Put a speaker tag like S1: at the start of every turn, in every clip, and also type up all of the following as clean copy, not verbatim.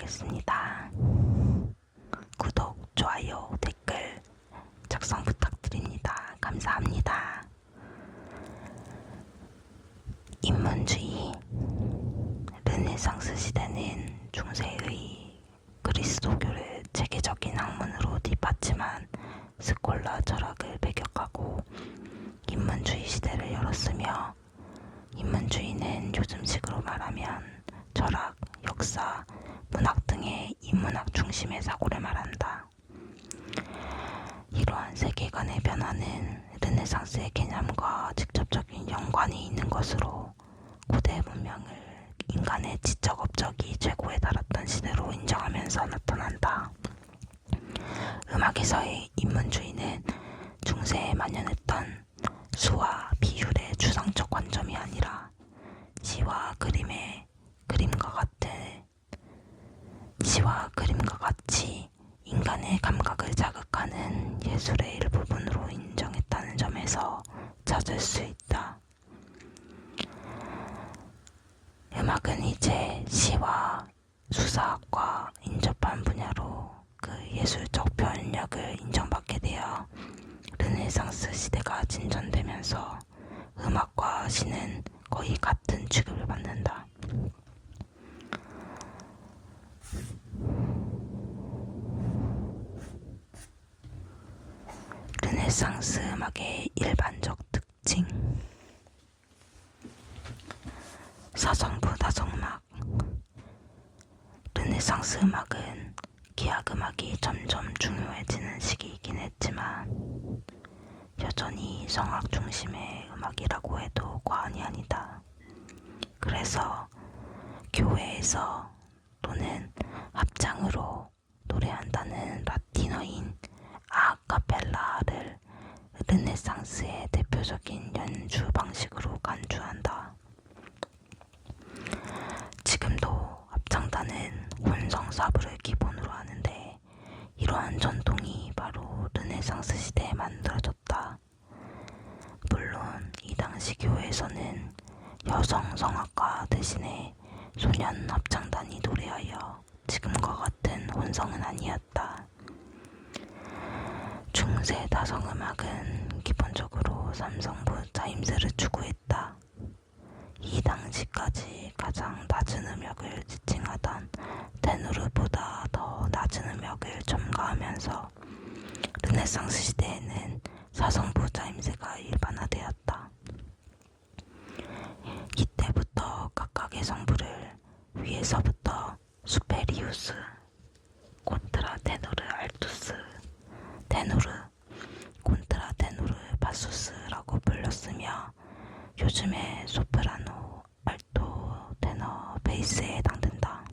S1: 시작하겠습니다. 구독, 좋아요, 댓글 작성 부탁드립니다. 감사합니다. 인문주의. 르네상스 시대는 중세의 그리스도교를 체계적인 학문으로 뒷받침한 스콜라 철학을 배격하고 인문주의 시대를 열었으며, 인문주의는 요즘식으로 말하면 철학, 역사, 문학 등의 인문학 중심의 사고를 말한다. 이러한 세계관의 변화는 르네상스의 개념과 직접적인 연관이 있는 것으로 고대 문명을 인간의 지적 업적이 최고에 달했던 시대로 인정하면서 나타난다. 음악에서의 인문주의는 중세에 만연했던 수와 비율의 추상적 관점이 아니라 시와 그림과 같이 인간의 감각을 자극하는 예술의 일부분으로 인정했다는 점에서 찾을 수 있다. 음악은 이제 시와 수사학과 인접한 분야로 그 예술적 표현력을 인정받게 되어 르네상스 시대가 진전되면서 음악과 시는 거의 같은 취급을 받는다. 르네상스 음악의 일반적 특징. 사성부 다성음악. 르네상스 음악은 기악음악이 점점 중요해지는 시기이긴 했지만 여전히 성악 중심의 음악이라고 해도 과언이 아니다. 그래서 교회에서 또는 합창으로 노래한다는 라틴어인 아카펠라를 르네상스의 대표적인 연주 방식으로 간주한다. 지금도 합창단은 혼성사부를 기본으로 하는데, 이러한 전통이 바로 르네상스 시대에 만들어졌다. 물론 이 당시 교회에서는 여성 성악가 대신에 소년 합창단이 노래하여 지금과 같은 혼성은 아니었다. 중세 다성음악은 기본적으로 삼성부 타임스를 추구했다. 이 당시까지 가장 낮은 음역을 지칭하던 테누르보다 더 낮은 음역을 첨가하면서 르네상스 시대에는 사성부 타임스가 일반화되었다. 이때부터 각각의 성부를 위에서부터 수페리우스, 콘트라 테누르 알투스, 테누르, 콘트라 테누르 바수스라고 불렀으며, 요즘의 소프라노, 알토, 테너, 베이스에 해당된다.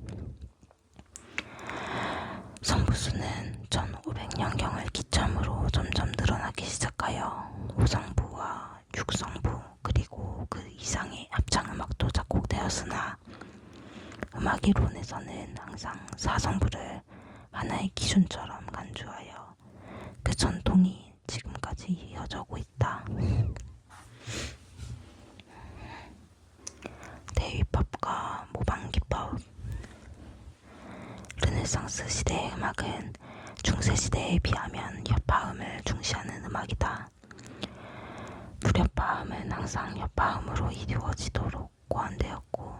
S1: 성부수는 1500년경을 기점으로 점점 늘어나기 시작하여 5성부와 6성부 그리고 그 이상의 합창음악도 작곡되었으나, 음악 이론에서는 항상 4성부를 하나의 기준처럼 간주하여 그 전통이 지금까지 이어져고 있다. 대위법과 모방기법. 르네상스 시대의 음악은 중세시대에 비하면 협화음을 중시하는 음악이다. 불협화음은 항상 협화음으로 이루어지도록 고안되었고,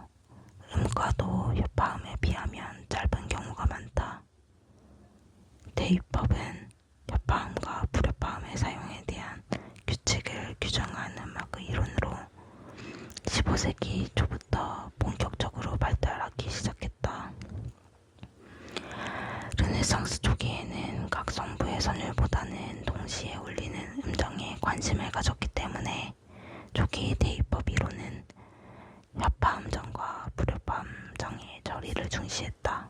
S1: 음과도 협화음에 비하면 짧은 경우가 많다. 대위법은 협화음과 불협화음의 사용에 대한 규칙을 규정한 음악의 이론으로 15세기 초부터 본격적으로 발달하기 시작했다. 르네상스 초기에는 각 성부의 선율보다는 동시에 울리는 음정에 관심을 가졌기 때문에 초기 대위법 이론은 협화음정과 불협화음정의 저리를 중시했다.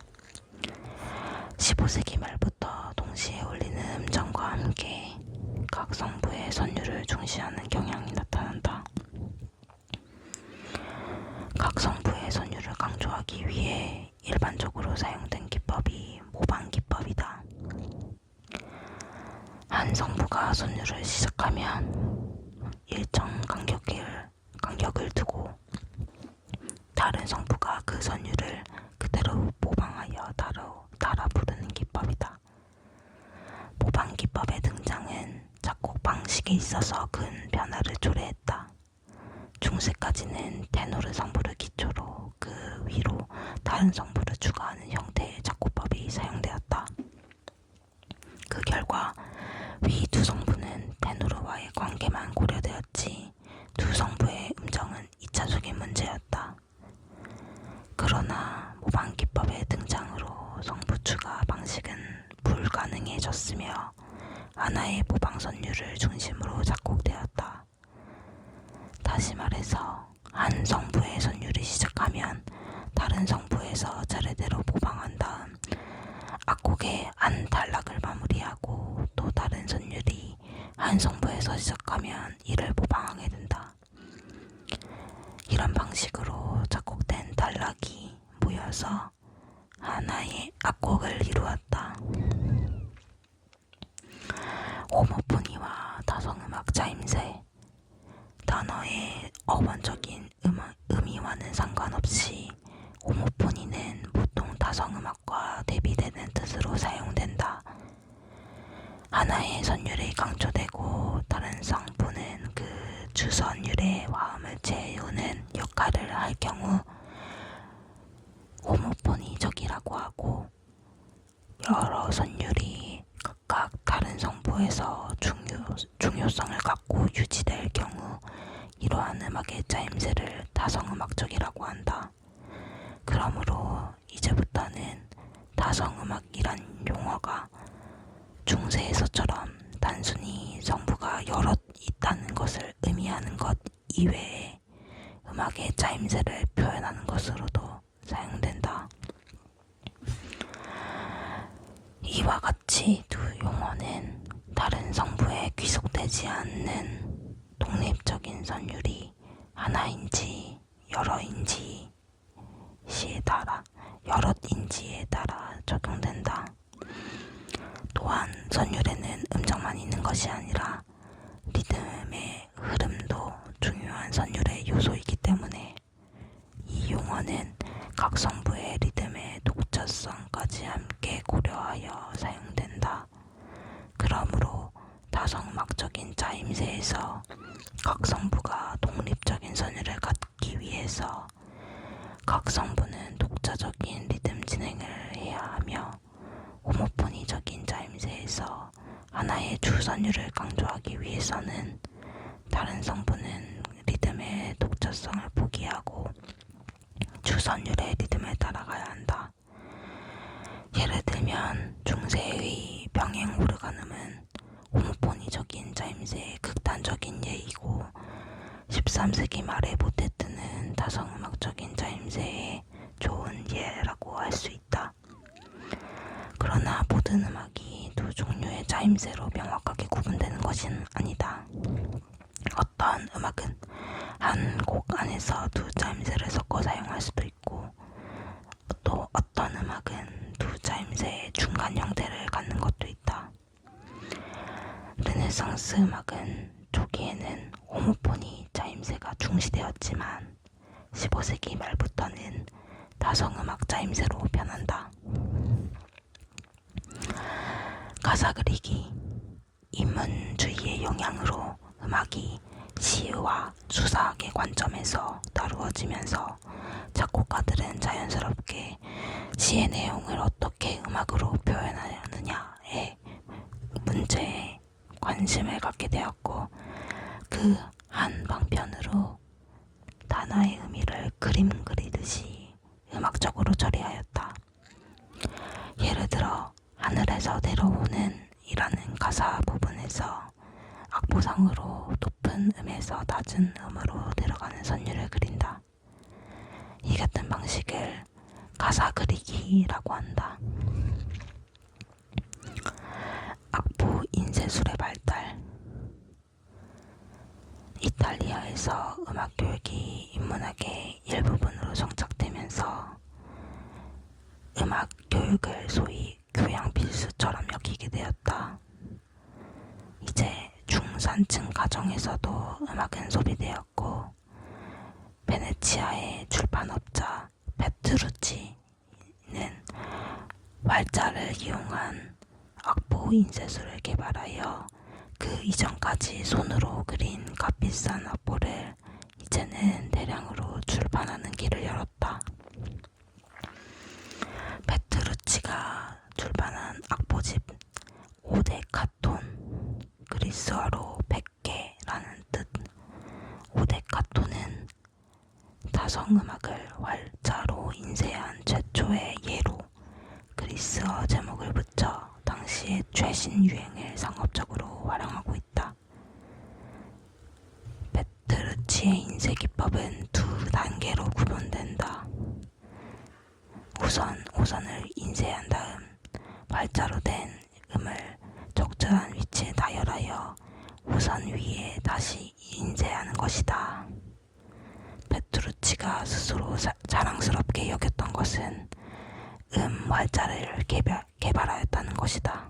S1: 15세기 말부터 동시에 울리는 음정과 함께 각 성부의 선율을 중시하는 경향이 나타난다. 각 성부의 선율을 강조하기 위해 일반적으로 사용된 기법이 모방기법이다. 한 성부가 선율을 시작하면 일정 간격을 두고 다른 성부가 그 선율을 그대로 모방하여 다른 있어서 큰 변화를 초래했다. 중세까지는 테노르 성부를 기초로 그 위로 다른 성부를 추가하는 형태의 작곡법이 사용되었다. 그 결과 위 두 성부는 테노르와의 관계만 고려되었지 두 성부의 음정은 2차적인 문제였다. 그러나 모방 기법의 등장으로 성부 추가 방식은 불가능해졌으며 하나의 모방 선율을 중심으로 작곡되었다. 다시 말해서 한 성부의 선율이 시작하면 다른 성부에서 차례대로 모방한 다음 악곡의 한 단락을 마무리하고 또 다른 선율이 한 성부에서 시작하면 이를 모방하게 된다. 이런 방식으로 작곡된 단락이 모여서 하나의 악곡을 이루었다. 호모포니와 다성음악 짜임새. 단어의 어원적인 의미와는 상관없이 호모포니는 보통 다성음악과 대비되는 뜻으로 사용된다. 하나의 선율이 강조되고 다른 성부는 그 주선율의 화음을 채우는 역할을 할 경우 호모포니적이라고 하고, 여러 선율이 각각 다른 성부에서 중요성을 갖고 유지될 경우 이러한 음악의 짜임새를 다성음악적이라고 한다. 그러므로 이제부터는 다성음악이란 용어가 중세에서처럼 단순히 성부가 여럿 있다는 것을 의미하는 것 이외에 음악의 짜임새를 표현하는 것으로도 사용된다. 이와 같이 두 용어는 다른 성부에 귀속되지 않는 독립적인 선율이 하나인지 여럿인지에 따라 적용된다. 또한 선율에는 음정만 있는 것이 아니라 리듬의 흐름도 중요한 선율의 요소이기 때문에 이 용어는 각 성부의 리듬의 독자성까지 함께 고려하여 사용된다. 그러므로 다성음악적인 짜임새에서 각 성부가 독립적인 선율을 갖기 위해서 각 성부는 독자적인 리듬 진행을 해야 하며, 호모포니적인 짜임새에서 하나의 주선율을 강조하기 위해서는 다른 성부는 리듬의 독자성을 포기하고 주선율의 리듬에 따라가야 한다. 예를 들면 중세의 병행 오르가즘은 호모포니적인 짜임새의 극단적인 예이고 13세기 말에 모태 뜨는 다성음악적인 짜임새의 좋은 예라고 할 수 있다. 그러나 모든 음악이 두 종류의 짜임새로 명확하게 구분되는 것은 아니다. 어떤 음악은 한 곡 안에서 두 짜임새를 섞어 사용할 수도 있고, 또 어떤 음악은 두 짜임새의 중간 형태를 갖는 것도 있다. 르네상스 음악은 초기에는 호모포니 짜임새가 중시되었지만 15세기 말부터는 다성음악 짜임새로 변한다. 가사 그리기, 인문주의의 영향으로 음악이 시와 수사학의 관점에서 다루어지면서 작곡가들은 자연스럽게 시의 내용을 어떻게 음악으로 표현하느냐의 문제에 관심을 갖게 되었고, 그 한 방편으로 단어의 의미를 그림 그리듯이 음악적으로 처리하였다. 예를 들어 하늘에서 내려오는 이라는 가사 부분에서 악보상으로 높은 음에서 낮은 음으로 내려가는 선율을 그린다. 이 같은 방식을 가사 그리기라고 한다. 악보 인쇄술의 발달. 이탈리아에서 음악 교육이 인문학의 일부분으로 정착되면서 음악 교육을 소위 교양 필수처럼 여기게 되었다. 이제 중산층 가정에서도 음악은 소비되었고, 베네치아의 출판업자 페트루치는 활자를 이용한 악보 인쇄술을 개발하여 그 이전까지 손으로 그린 값비싼 악보를 이제는 대량으로 출판하는 길을 열었다. 페트루치가 출판한 악보집 오데카톤, 그리스어로 100개라는 뜻. 오데카톤은 타성음악을 활자로 인쇄한 최초의 예로 그리스어 제목을 붙여 당시의 최신 유행을 상업적으로 활용하고 있다. 페트루치의 인쇄 기법은 두 단계로 구분된다. 우선 오선을 인쇄한 다음 활자로 된 음을 적절한 위치에 다열하여 우선 위에 다시 인쇄하는 것이다. 페트루치가 스스로 자랑스럽게 여겼던 것은 활자를 개발하였다는 것이다.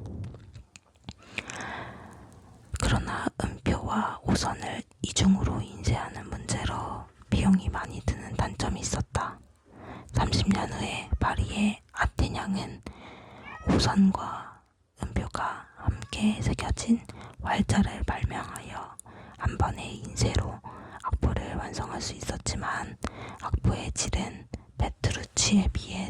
S1: 그러나 음표와 오선을 이중으로 인쇄하는 문제로 비용이 많이 드는 단점이 있었다. 30년 후에 파리의 아테냥은 오선과 음표가 함께 새겨진 활자를 발명하여 한 번의 인쇄로 악보를 완성할 수 있었지만 악보의 질은 페트루치에 비해